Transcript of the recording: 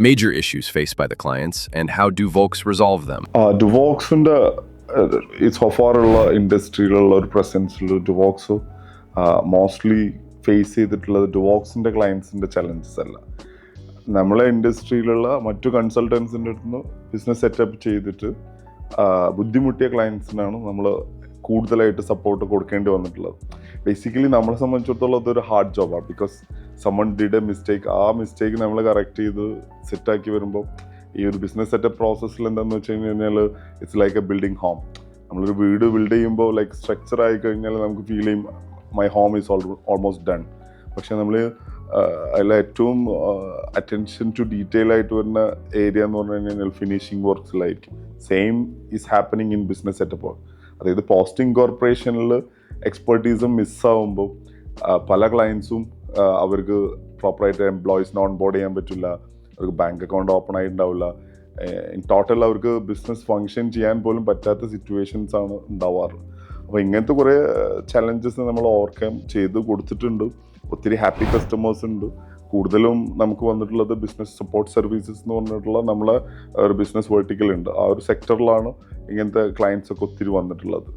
major issues faced by the clients, and how do Volks resolve them? ഡുവോക്സിൻ്റെ ഈ സോഫാറുള്ള ഇൻഡസ്ട്രിയിലുള്ള ഒരു പ്രസൻസിൽ ഡുവോക്സ് mostly face ചെയ്തിട്ടുള്ളത് ഡുവോക്സിൻ്റെ ക്ലയൻസിൻ്റെ challenges അല്ല. നമ്മളെ ഇൻഡസ്ട്രിയിലുള്ള മറ്റു കൺസൾട്ടൻസിൻ്റെ അടുത്ത് നിന്ന് ബിസിനസ് സെറ്റപ്പ് ചെയ്തിട്ട് ബുദ്ധിമുട്ടിയ ക്ലയൻസിനാണ് നമ്മൾ കൂടുതലായിട്ട് സപ്പോർട്ട് കൊടുക്കേണ്ടി വന്നിട്ടുള്ളത്. ബേസിക്കലി നമ്മളെ സംബന്ധിച്ചിടത്തോളം അതൊരു ഹാർഡ് ജോബാണ്. Because someone did a mistake, ആ മിസ്റ്റേക്ക് നമ്മൾ കറക്റ്റ് ചെയ്ത് സെറ്റാക്കി വരുമ്പോൾ ഈ ഒരു ബിസിനസ് സെറ്റപ്പ് പ്രോസസ്സിൽ എന്താണെന്ന് വെച്ച് കഴിഞ്ഞാൽ it's like A building home. നമ്മളൊരു വീട് ബിൽഡ് ചെയ്യുമ്പോൾ ലൈക്ക് സ്ട്രക്ചർ ആയി കഴിഞ്ഞാൽ നമുക്ക് ഫീൽ ചെയ്യും my home is almost done. പക്ഷെ നമ്മൾ അതിൽ ഏറ്റവും അറ്റൻഷൻ ടു ഡീറ്റെയിൽ ആയിട്ട് വരുന്ന ഏരിയ എന്ന് പറഞ്ഞു കഴിഞ്ഞാൽ ഫിനിഷിംഗ് വർക്ക്സിലായിരിക്കും. Same is happening in business setup. അതായത് പോസ്റ്റ് ഇൻകോർപ്പറേഷനിൽ എക്സ്പെർട്ടീസും മിസ്സാവുമ്പോൾ പല ക്ലയൻസും അവർക്ക് പ്രോപ്പറായിട്ട് എംപ്ലോയീസിനെ ഓൺ ബോർഡ് ചെയ്യാൻ പറ്റില്ല, അവർക്ക് ബാങ്ക് അക്കൗണ്ട് ഓപ്പൺ ആയിട്ടുണ്ടാവില്ല, ഇൻ ടോട്ടൽ അവർക്ക് ബിസിനസ് ഫങ്ഷൻ ചെയ്യാൻ പോലും പറ്റാത്ത സിറ്റുവേഷൻസ് ആണ് ഉണ്ടാവാറ്. അപ്പോൾ ഇങ്ങനത്തെ കുറേ ചലഞ്ചസ് നമ്മൾ ഓവർകം ചെയ്ത് കൊടുത്തിട്ടുണ്ട്. ഒത്തിരി ഹാപ്പി കസ്റ്റമേഴ്സ് ഉണ്ട്. കൂടുതലും നമുക്ക് വന്നിട്ടുള്ളത് ബിസിനസ് സപ്പോർട്ട് സർവീസസ് എന്ന് പറഞ്ഞിട്ടുള്ള നമ്മളെ ഒരു ബിസിനസ് വെർട്ടിക്കൽ ഉണ്ട്. ആ ഒരു സെക്ടറിലാണ് ഇങ്ങനത്തെ ക്ലയൻസ് ഒക്കെ ഒത്തിരി വന്നിട്ടുള്ളത്.